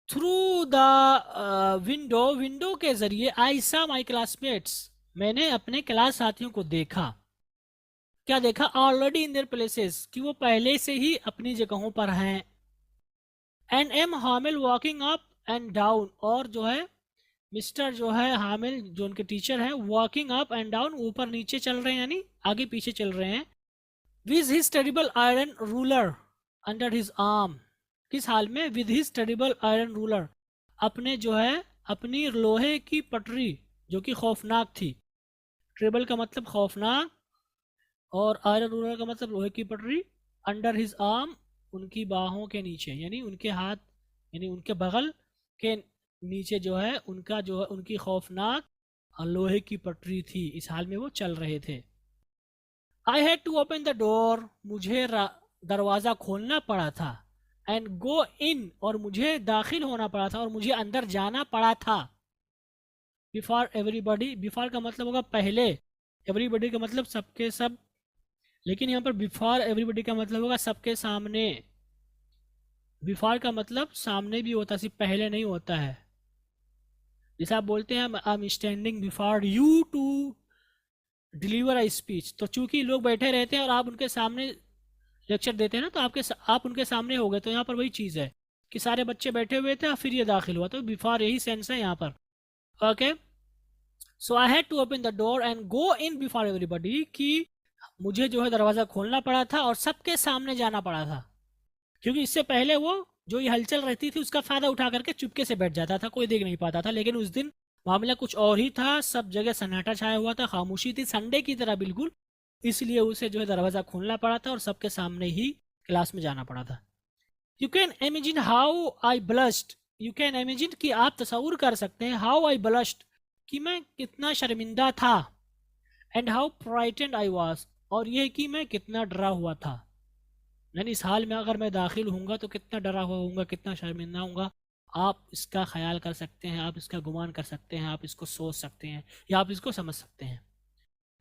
E: थ्रू द विंडो, विंडो के जरिए, आई सा माई क्लासमेट्स, मैंने अपने क्लास साथियों को देखा। क्या देखा, ऑलरेडी इन देयर प्लेसेस, कि वो पहले से ही अपनी जगहों पर हैं। And M Hamel walking up and down, और जो है मिस्टर जो है हामिल, जो उनके टीचर हैं, वॉकिंग अप एंड डाउन, ऊपर नीचे चल रहे हैं, यानी आगे पीछे चल रहे हैं। With his terrible iron ruler under his arm, किस हाल में, with his terrible iron ruler, अपने जो है अपनी लोहे की पटरी जो कि खौफनाक थी। टेरिबल का मतलब खौफनाक, और आयरन रूलर का मतलब लोहे की पटरी, अंडर हिज आर्म, उनकी बाहों के नीचे, यानी उनके हाथ, यानी उनके बगल के नीचे जो है उनकी खौफनाक लोहे की पटरी थी। इस हाल में वो चल रहे थे। I had to open the door, मुझे दरवाज़ा खोलना पड़ा था, एंड गो इन, और मुझे दाखिल होना पड़ा था, और मुझे अंदर जाना पड़ा था। बिफोर एवरीबॉडी, बिफोर का मतलब होगा पहले, एवरीबॉडी का मतलब सबके सब, लेकिन यहाँ पर बिफोर एवरीबॉडी का मतलब होगा सबके सामने। बिफोर का मतलब सामने भी होता है, सिर्फ पहले नहीं होता है। जैसे आप बोलते हैं I am standing before you to deliver a speech, तो चूंकि लोग बैठे रहते हैं और आप उनके सामने लेक्चर देते हैं ना, तो आप उनके सामने हो गए। तो यहाँ पर वही चीज़ है कि सारे बच्चे बैठे हुए थे और फिर ये दाखिल हुआ, तो बिफोर यही सेंस है यहाँ पर। Okay, so I had to open the door and go in before everybody, कि मुझे जो है दरवाज़ा खोलना पड़ा था और सबके सामने जाना पड़ा था, क्योंकि इससे पहले वो जो ये हलचल रहती थी उसका फ़ायदा उठा करके चुपके से बैठ जाता था, कोई देख नहीं पाता था। लेकिन उस दिन मामला कुछ और ही था, सब जगह सन्नाटा छाया हुआ था, खामोशी थी, संडे की तरह बिल्कुल। इसलिए उसे जो है दरवाज़ा खोलना पड़ा था और सबके सामने ही क्लास में जाना पड़ा था। You can imagine how I blushed, you can imagine कि आप तस्वुर कर सकते हैं, हाउ आई ब्लश्ड कि मैं कितना शर्मिंदा था, and how frightened I was, और यह कि मैं कितना डरा हुआ था। यानी इस हाल में अगर मैं दाखिल हूँगा तो कितना डरा हुआ हूँगा, कितना शर्मिंदा हूँगा। आप इसका ख्याल कर सकते हैं, आप इसका गुमान कर सकते हैं, आप इसको सोच सकते हैं, या आप इसको समझ सकते हैं।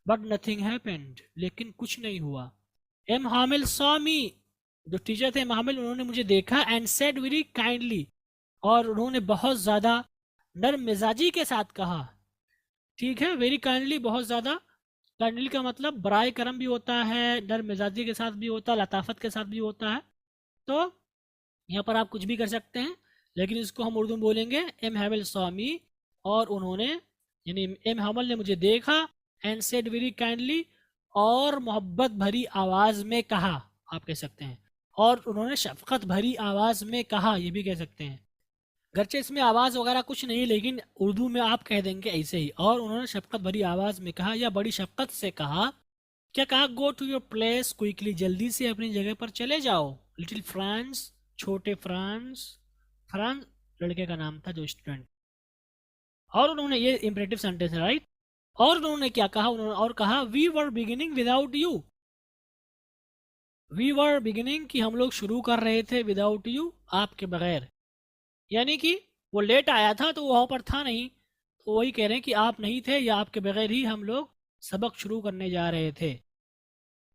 E: बट नथिंग हैपेंड, लेकिन कुछ नहीं हुआ। एम हामिल सॉ मी, जो टीचर थे एम हामिल, उन्होंने मुझे देखा, एंड सेड वेरी काइंडली, और उन्होंने बहुत ज़्यादा नर्म मिजाजी के साथ कहा। ठीक है, वेरी काइंडली, बहुत ज़्यादा। काइंडली का मतलब बराए करम भी होता है, नर्म मिजाजी के साथ भी होता है, लताफत के साथ भी होता है। तो यहाँ पर आप कुछ भी कर सकते हैं, लेकिन इसको हम उर्दू में बोलेंगे एम हैमिल स्वामी, और उन्होंने यानी एम हैमिल ने मुझे देखा, एंड सेड वेरी काइंडली, और मोहब्बत भरी आवाज़ में कहा, आप कह सकते हैं, और उन्होंने शफकत भरी आवाज़ में कहा, ये भी कह सकते हैं। गरचे इसमें आवाज़ वगैरह कुछ नहीं, लेकिन उर्दू में आप कह देंगे ऐसे ही। और उन्होंने शफकत भरी आवाज़ में कहा, या बड़ी शफकत से कहा। क्या कहा? Go to your place quickly, जल्दी से अपनी जगह पर चले जाओ। लिटिल फ्रांस, छोटे फ्रांस, फ्रांस लड़के का नाम था जो स्टूडेंट। और उन्होंने, ये इंपरेटिव सेंटेंस है राइट, और उन्होंने क्या कहा? उन्होंने और कहा we were beginning without you, we were beginning कि हम लोग शुरू कर रहे थे, विदाउट यू आपके बगैर, यानी कि वो लेट आया था तो वहाँ पर था नहीं, तो वही कह रहे हैं कि आप नहीं थे या आपके बगैर ही हम लोग सबक शुरू करने जा रहे थे।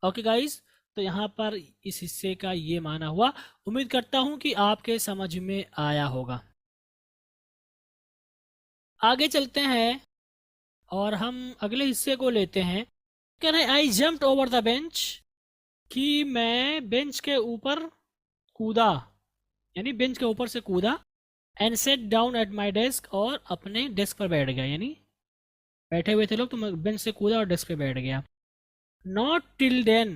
E: ओके गाइस, तो यहाँ पर इस हिस्से का ये माना हुआ। उम्मीद करता हूँ कि आपके समझ में आया होगा। आगे चलते हैं और हम अगले हिस्से को लेते हैं। Can I jumped over the bench, कि मैं बेंच के ऊपर कूदा, यानी बेंच के ऊपर से कूदा। And set down at my desk, और अपने डेस्क पर बैठ गया, यानी बैठे हुए थे लोग तो मैं बेंच से कूदा और डेस्क पे बैठ गया। नॉट टिल देन,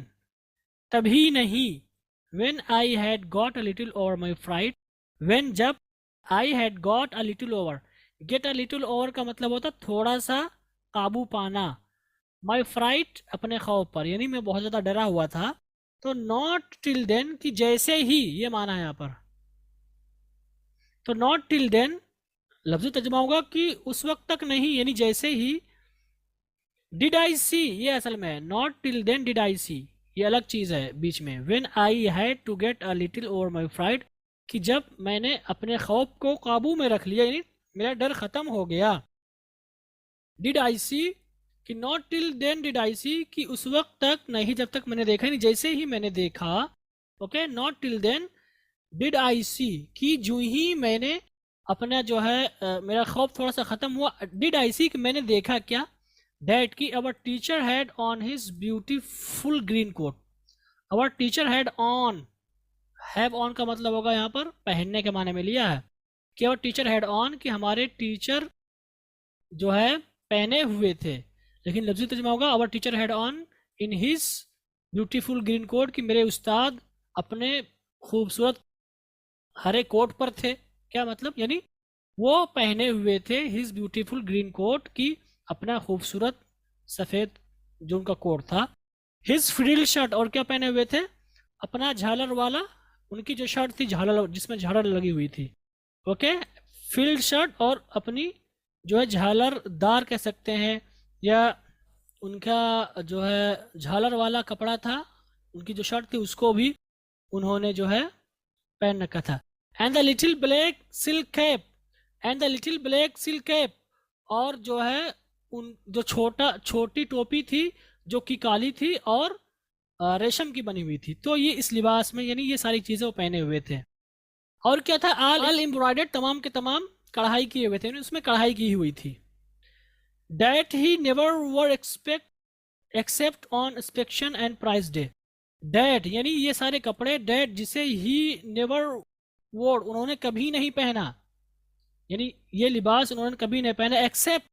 E: तभी नहीं। When I had got a little over my fright, when जब I had got a little over, get a little over का मतलब होता थोड़ा सा काबू पाना, माई फ्राइट अपने खौफ पर, यानी मैं बहुत ज़्यादा डरा हुआ था। तो नॉट टिल देन कि जैसे ही, ये माना है यहाँ पर। तो नॉट टिल देन लफ्ज़ी तर्जुमा होगा कि उस वक्त तक नहीं, यानी जैसे ही। डिड आई सी, ये असल में है, not till then did I see, ये अलग चीज़ है बीच में। When I had to get a little over my fright, कि जब मैंने अपने खौफ को काबू में रख लिया, यानी मेरा डर ख़त्म हो गया। डिड आई सी कि not till then did I see, कि उस वक्त तक नहीं जब तक मैंने देखा नहीं, जैसे ही मैंने देखा। Okay, not till then did I see, कि जो ही मैंने अपना जो है मेरा खौफ थोड़ा सा ख़त्म हुआ। डिड आई सी कि मैंने देखा क्या? दैट कि our teacher had on his beautiful green coat, our teacher had on, have on का मतलब होगा यहाँ पर पहनने के माने में लिया है, कि अवर टीचर हैड ऑन, कि हमारे टीचर जो है पहने हुए थे, लेकिन लफ्ज़ी तर्जुमा होगा our teacher had on in his beautiful green coat, कि मेरे उस्ताद अपने खूबसूरत हरे कोट पर थे। क्या मतलब? यानी वो पहने हुए थे हिज ब्यूटीफुल ग्रीन कोट, की अपना खूबसूरत सफ़ेद जो उनका कोट था। हिज फ्रिल शर्ट, और क्या पहने हुए थे? अपना झालर वाला, उनकी जो शर्ट थी झालर, जिसमें झालर लगी हुई थी। ओके, फ्रिल शर्ट, और अपनी जो है झालरदार कह सकते हैं, या उनका जो है झालर वाला कपड़ा था, उनकी जो शर्ट थी उसको भी उन्होंने जो है पहन रखा था। And the little black silk cap, and the little black silk cap, और जो है उन जो छोटी टोपी थी जो कि काली थी और रेशम की बनी हुई थी। तो ये इस लिबास में यानी ये सारी चीज़ें वो पहने हुए थे। और क्या था, ऑल एम्ब्रॉयडर्ड, तमाम के तमाम कढ़ाई किए हुए थे, यानी उसमें कढ़ाई की हुई थी। That he never were except on inspection and price day. That यानी ये सारे कपड़े, डैट जिसे ही नेवर वोर, उन्होंने कभी नहीं पहना, यानी ये लिबास उन्होंने कभी नहीं पहना, एक्सेप्ट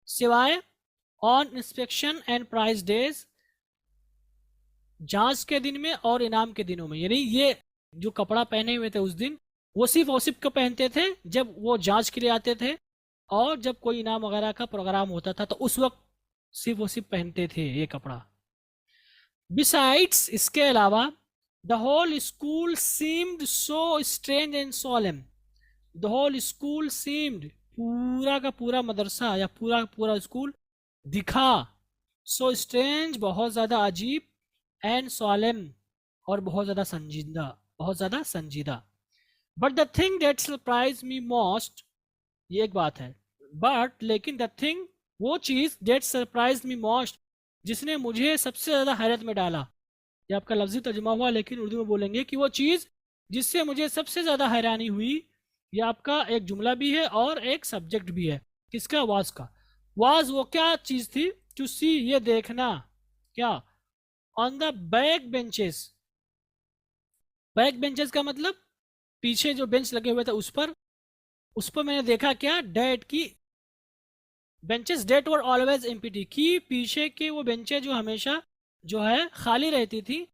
E: सिवाय on inspection and price days, जांच के दिन में और इनाम के दिनों में। यानी ये जो कपड़ा पहने हुए थे उस दिन वो सिर्फ और सिर्फ को पहनते थे जब वो जांच के लिए आते थे और जब कोई इनाम वगैरह का प्रोग्राम होता था तो उस वक्त सिर्फ वो सिर्फ पहनते थे ये कपड़ा। बिसाइड्स, इसके अलावा, the whole school seemed so strange and solemn. The whole school seemed, पूरा का पूरा मदरसा या पूरा का पूरा स्कूल दिखा, सो स्ट्रेंज, बहुत ज़्यादा अजीब, एंड सोलेम, और बहुत ज़्यादा संजीदा, बहुत ज़्यादा संजीदा। But the thing that surprise me most, ये एक बात है, बट लेकिन द थिंग, वो चीज़, दैट सरप्राइज मी मोस्ट, जिसने मुझे सबसे ज़्यादा हैरत में डाला, ये आपका लफ्ज़ी तर्जुमा हुआ लेकिन उर्दू में बोलेंगे कि वो चीज़ जिससे मुझे सबसे ज़्यादा हैरानी हुई, ये आपका एक जुमला भी है और एक सब्जेक्ट भी है। किसका? वाज का। वाज वो क्या चीज़ थी? टू सी, ये देखना, क्या? On the back benches, back benches का मतलब पीछे जो बेंच लगे हुए थे उस पर मैंने देखा क्या? डैट की benches that were always empty, की पीछे के वो बेंचें जो हमेशा जो है खाली रहती थी।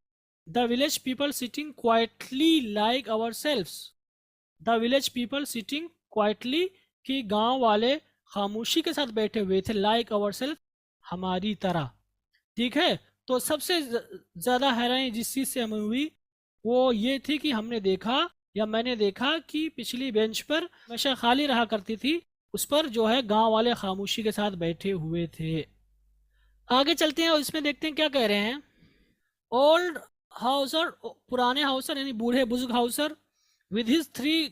E: The village people sitting quietly like ourselves, the village people sitting quietly, कि गांव वाले खामोशी के साथ बैठे हुए थे, लाइक आवर सेल्फ, हमारी तरह। ठीक है, तो सबसे ज़्यादा हैरानी जिस चीज़ से हमें हुई वो ये थी कि हमने देखा या मैंने देखा कि पिछली बेंच पर हमेशा खाली रहा करती थी, उस पर जो है गांव वाले खामोशी के साथ बैठे हुए थे। आगे चलते हैं और इसमें देखते हैं क्या कह रहे हैं। ओल्ड हाउसर, पुराने हाउसर यानी बूढ़े बुजुर्ग Hauser, with his 3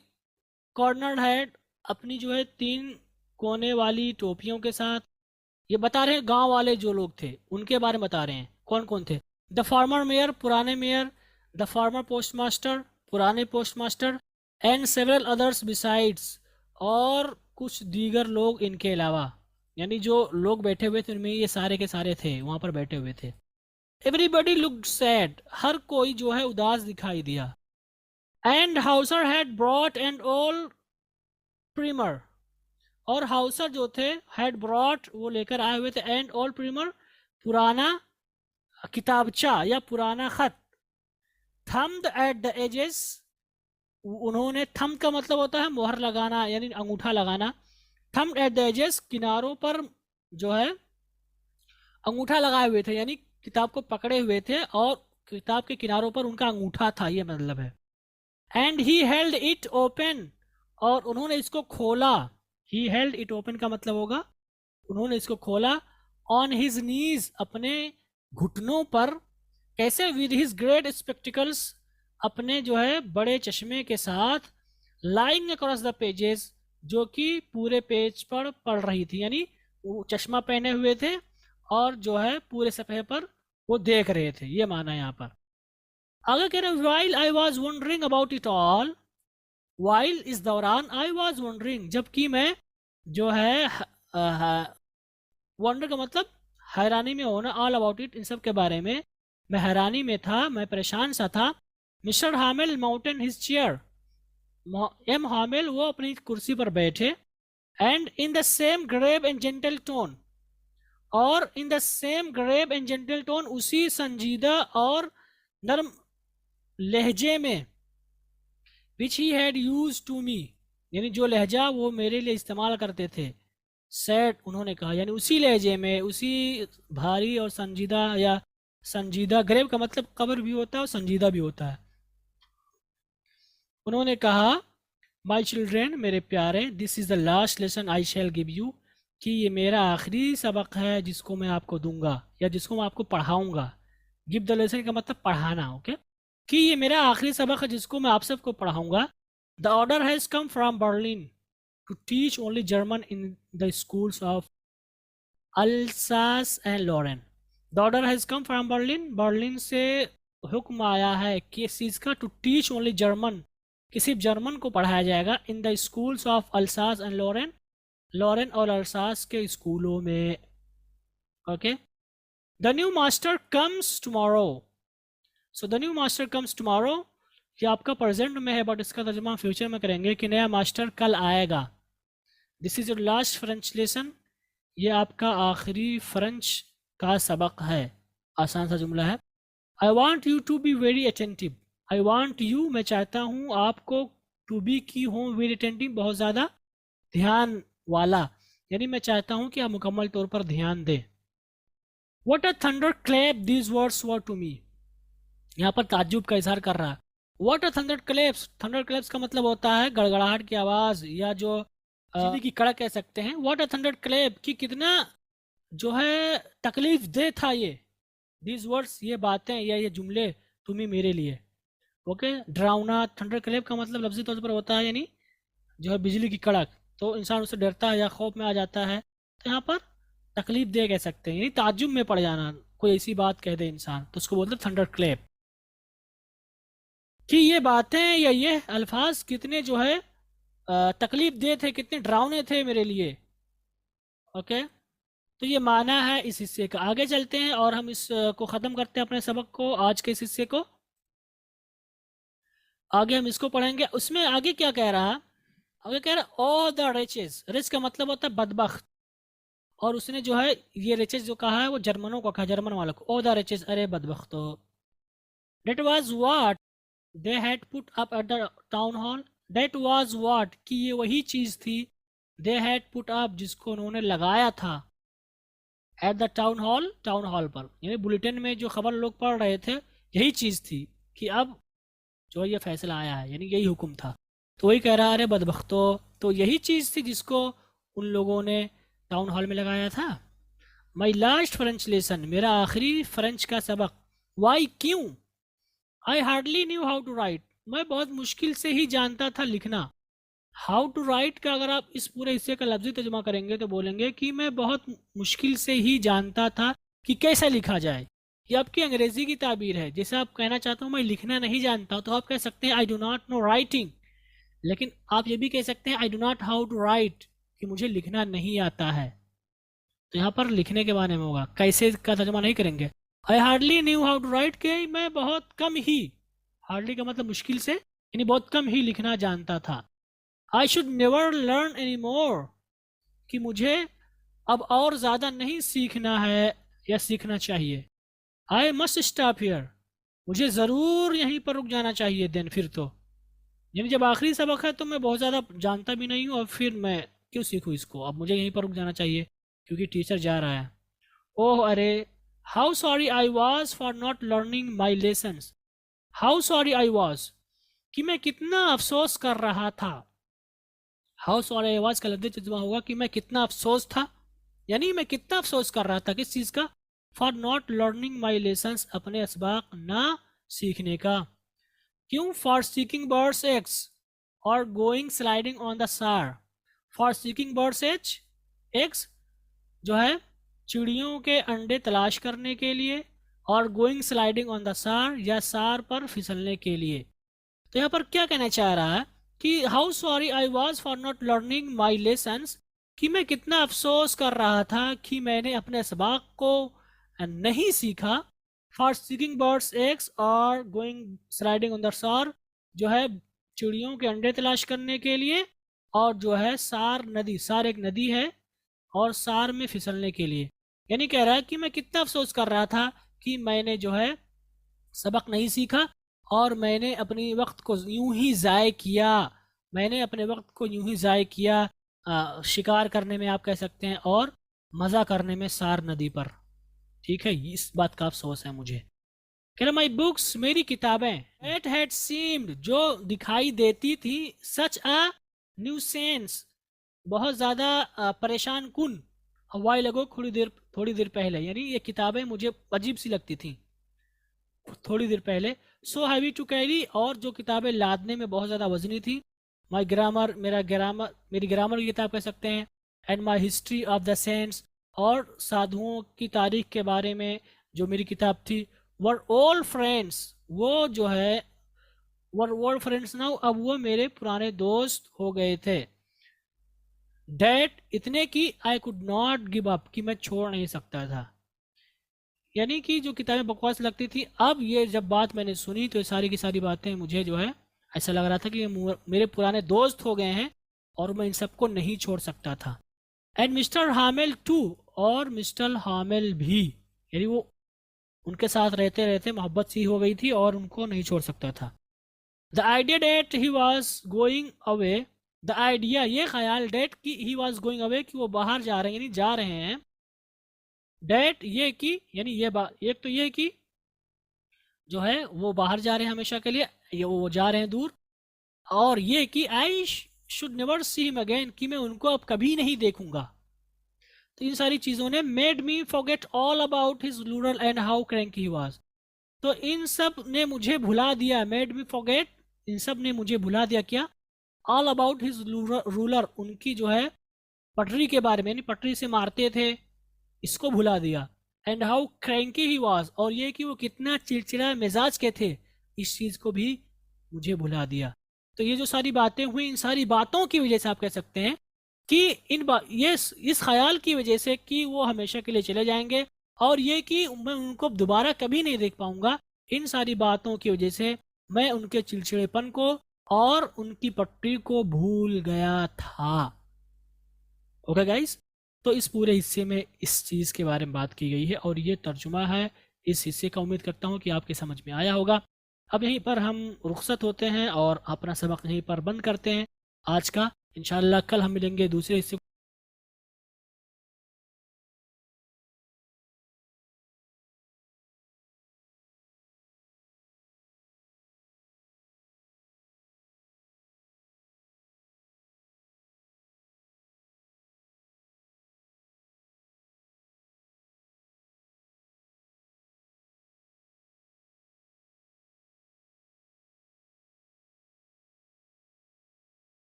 E: corner head, अपनी जो है 3 कोने वाली टोपियों के साथ। ये बता रहे हैं गांव वाले जो लोग थे उनके बारे में बता रहे हैं, कौन कौन थे। द फार्मर मेयर, पुराने mayor, the former post master, पुराने post master, and several others besides, और कुछ दीगर लोग इनके अलावा, यानी जो लोग बैठे हुए थे उनमें ये सारे के सारे थे, वहां पर बैठे हुए थे। एवरीबडी लुक्ड सैड, हर कोई जो है उदास दिखाई दिया। And Hauser had brought an old primer, और हाउसर जो थे हैड ब्रॉट, वो लेकर आए हुए थे, एंड ऑल प्रीमर, पुराना किताबचा या पुराना खत। थम्ड एट द एजेस, उन्होंने, थम का मतलब होता है मोहर लगाना यानी अंगूठा लगाना। थम्ड एट द एजेस, किनारों पर जो है अंगूठा लगाए हुए थे, यानी किताब को पकड़े हुए थे और किताब के किनारों पर उनका अंगूठा था, ये मतलब है। And he held it open, और उन्होंने इसको खोला। ही हेल्ड इट ओपन का मतलब होगा उन्होंने इसको खोला। ऑन हिज नीज, अपने घुटनों पर। कैसे? विद हिज ग्रेट स्पेक्टिकल्स, अपने जो है बड़े चश्मे के साथ। लाइंग अक्रॉस द पेजेस, जो कि पूरे पेज पर पढ़ रही थी, यानी वो चश्मा पहने हुए थे और जो है पूरे सफ़े पर वो देख रहे थे, ये माना यहाँ पर। आगे कह रहे हैं while I was wondering about it all, while इस दौरान, आई वॉज वंडरिंग, जबकि मैं जो है वंडर का मतलब हैरानी में होना, ऑल अबाउट इट, इन सब के बारे में मैं हैरानी में था, मैं परेशान सा था। Mister Hamel mounted his chair, M Hamel वो अपनी कुर्सी पर बैठे। And in the same grave and gentle tone, और in the same grave and gentle tone, उसी संजीदा और नर्म लहजे में, which he had used to me, यानी जो लहजा वो मेरे लिए इस्तेमाल करते थे। सैड, उन्होंने कहा, यानी उसी लहजे में, उसी भारी और संजीदा, या संजीदा, ग्रेव का मतलब कब्र भी होता है और संजीदा भी होता है। उन्होंने कहा, माई चिल्ड्रेन, मेरे प्यारे, this is the last lesson I shell give you, कि ये मेरा आखिरी सबक है जिसको मैं आपको दूंगा या जिसको मैं आपको पढ़ाऊंगा। गिव द लेसन का मतलब पढ़ाना, ओके। कि ये मेरा आखिरी सबक है जिसको मैं आप सबको पढ़ाऊंगा. The order has come from Berlin to teach only German in the schools of Alsace and Lorraine. The order has come from Berlin. Berlin से हुक्म आया है कि इस चीज़ का, टू टीच ओनली जर्मन, कि सिर्फ जर्मन को पढ़ाया जाएगा in the schools of Alsace and Lorraine, Lorraine और अल्सास के स्कूलों में. Okay. The new master comes tomorrow. So the new master comes tomorrow, ये आपका प्रेजेंट में है बट इसका तर्जुमा फ्यूचर में करेंगे कि नया मास्टर कल आएगा. This is your last French lesson. ये आपका आखिरी फ्रेंच का सबक है. आसान सा जुमला है. I want you to be very attentive. I want you, मैं चाहता हूँ आपको, टू बी की हों, वेरी अटेंटिव, बहुत ज़्यादा ध्यान वाला, यानी मैं चाहता हूँ कि आप मुकम्मल तौर पर ध्यान दें. What a thunderclap these words were to me. यहाँ पर ताज्जुब का इजहार कर रहा है. What a thunderclaps. Thunderclaps का मतलब होता है गड़गड़ाहट की आवाज़, या जो बिजली की कड़क कह सकते हैं. What a thunderclap, कि कितना जो है तकलीफ दे था ये. These words, ये बातें या ये जुमले, तुम्हें मेरे लिए. ओके. डरावना. थंडरक्लैप का मतलब लफ्जी तौर पर होता है यानी जो है बिजली की कड़क, तो इंसान उससे डरता है या खौफ में आ जाता है. तो यहाँ पर तकलीफ दे कह सकते हैं, यानी ताज्जुब में पड़ जाना, कोई ऐसी बात कह दे इंसान तो उसको बोलते हैं थंडर क्लैप. कि ये बातें या ये अल्फाज कितने जो है तकलीफ दे थे, कितने डरावने थे मेरे लिए. ओके. तो ये माना है इस हिस्से का. आगे चलते हैं और हम इस को ख़त्म करते हैं अपने सबक को, आज के इस हिस्से को. आगे हम इसको पढ़ेंगे. उसमें आगे क्या कह रहा है? आगे कह रहा है ऑल द रिचेस. रिच का मतलब होता है बदबख्त, और उसने जो है ये रिचेस जो कहा है वो जर्मनों को कहा, जर्मन वालों को. ऑल द रिचेस, अरे बदबख्तो. That was what they had put up at the town hall. That was what, कि ये वही चीज़ थी, दे हैड पुट अप, जिसको उन्होंने लगाया था, eight the town hall, town hall पर, यानी बुलेटिन में जो खबर लोग पढ़ रहे थे, यही चीज़ थी कि अब जो ये फैसला आया है, यानी यही हुक्म था. तो वही कह रहा है अरे बदबख्तो, तो यही चीज़ थी जिसको उन लोगों ने टाउन हॉल में लगाया था. माई लास्ट फ्रेंच लेसन, मेरा आखिरी फ्रेंच का सबक. वाई, क्यों. I hardly knew how to write, मैं बहुत मुश्किल से ही जानता था लिखना. हाउ टू राइट का अगर आप इस पूरे हिस्से का लफ्जी तर्जुमा करेंगे तो बोलेंगे कि मैं बहुत मुश्किल से ही जानता था कि कैसे लिखा जाए. ये आपकी अंग्रेजी की ताबीर है. जैसे आप कहना चाहते हो मैं लिखना नहीं जानता, तो आप कह सकते हैं I do not know writing. लेकिन आप ये भी कह सकते हैं I do not how to write, कि मुझे लिखना नहीं आता है. तो यहाँ पर लिखने के बारे में होगा, कैसे का तर्जुमा नहीं करेंगे. I hardly knew how to write, के मैं बहुत कम ही, हार्डली का मतलब मुश्किल से, यानी बहुत कम ही लिखना जानता था. I should never learn any more, कि मुझे अब और ज़्यादा नहीं सीखना है या सीखना चाहिए. आई मस्ट स्टॉप हियर, मुझे ज़रूर यहीं पर रुक जाना चाहिए. देन, फिर तो, यानी जब आखिरी सबक है तो मैं बहुत ज़्यादा जानता भी नहीं हूँ, और फिर मैं क्यों सीखूँ इसको, अब मुझे यहीं पर रुक जाना चाहिए क्योंकि टीचर जा रहा है. ओह अरे, how sorry I was for not learning my lessons. How sorry I was, कि मैं कितना अफसोस कर रहा था. हाउ सॉरी आई वॉज का लफ्ज़ी तर्जुमा होगा कि मैं कितना अफसोस था, यानी मैं कितना अफसोस कर रहा था किस चीज़ का. For not learning my lessons, अपने असबाक ना सीखने का. क्यों. फॉर सीकिंग बर्ड्स एग्स और गोइंग स्लाइडिंग ऑन द सार. फॉर सीकिंग बर्ड्स एग्स जो है चिड़ियों के अंडे तलाश करने के लिए, और गोइंग स्लाइडिंग ऑन द सार, या सार पर फिसलने के लिए. तो यहाँ पर क्या कहना चाह रहा है कि how sorry I was for not learning my lessons, कि मैं कितना अफसोस कर रहा था कि मैंने अपने असबाक को नहीं सीखा. फॉर सीकिंग बर्ड्स एग्स और गोइंग स्लाइडिंग ऑन द सार, जो है चिड़ियों के अंडे तलाश करने के लिए, और जो है सार नदी, सार एक नदी है, और सार में फिसलने के लिए. यानी कह रहा है कि मैं कितना अफसोस कर रहा था कि मैंने जो है सबक नहीं सीखा, और मैंने अपने वक्त को यूं ही ज़ाय किया. मैंने अपने वक्त को यूं ही ज़ाय किया शिकार करने में आप कह सकते हैं, और मज़ा करने में सार नदी पर. ठीक है, इस बात का अफसोस है मुझे. कह रहा माई बुक्स, मेरी किताबें, इट हैड सीम्ड, जो दिखाई देती थी, सच अ न्यूसेंस, बहुत ज़्यादा परेशान कुन, वाई लगो थोड़ी देर पहले, यानी ये किताबें मुझे अजीब सी लगती थी. थोड़ी देर पहले। सो हैवी टू कैरी, और जो किताबें लादने में बहुत ज़्यादा वजनी थी। माई ग्रामर, मेरी ग्रामर की किताब कह सकते हैं। And my history of the saints, और साधुओं की तारीख के बारे में जो मेरी किताब थी। वर ओल्ड फ्रेंड्स, वो जो है वर ओल्ड फ्रेंड्स नाउ, अब वो मेरे पुराने दोस्त हो गए थे। डैट, इतने की I could not give up, कि मैं छोड़ नहीं सकता था। यानी कि जो किताबें बकवास लगती थी, अब ये जब बात मैंने सुनी तो ये सारी की सारी बातें मुझे जो है ऐसा लग रहा था कि ये मेरे पुराने दोस्त हो गए हैं और मैं इन सबको नहीं छोड़ सकता था। एंड मिस्टर हामिल टू, और मिस्टर हामिल भी, यानी वो उनके साथ रहते रहते मोहब्बत सी हो गई थी और उनको नहीं छोड़ सकता था। The idea that he was going away, the idea, ये ख्याल, डेट की ही वॉज गोइंग अवे, कि वो बाहर जा रहे हैं, यानी जा रहे हैं। डेट, ये कि, यानी ये एक तो ये कि जो है वो बाहर जा रहे हैं हमेशा के लिए, ये वो जा रहे हैं दूर। और ये कि I should never see him again, कि मैं उनको अब कभी नहीं देखूंगा। तो इन सारी चीज़ों ने made me forget all about his rural and how cranky he was. तो इन सब ने मुझे भुला दिया, मेड मी फॉरगेट, इन सब ने मुझे भुला दिया क्या, ऑल अबाउट हिज रूलर, उनकी जो है पटरी के बारे में, यानी पटरी से मारते थे, इसको भुला दिया। And how cranky he was, और ये कि वो कितना चिड़चिड़ा मिजाज के थे, इस चीज़ को भी मुझे भुला दिया। तो ये जो सारी बातें हुई, इन सारी बातों की वजह से आप कह सकते हैं कि ये इस ख्याल की वजह से कि वो हमेशा के लिए चले जाएंगे, और ये कि मैं उनको दोबारा कभी नहीं देख पाऊंगा, इन सारी बातों की वजह से मैं उनके चिड़चिड़ेपन को और उनकी पट्टी को भूल गया था। ओके गाइस, तो इस पूरे हिस्से में इस चीज़ के बारे में बात की गई है और ये तर्जुमा है इस हिस्से का। उम्मीद करता हूँ कि आपके समझ में आया होगा। अब यहीं पर हम रुखसत होते हैं और अपना सबक यहीं पर बंद करते हैं आज का। इंशाअल्लाह कल हम मिलेंगे दूसरे हिस्से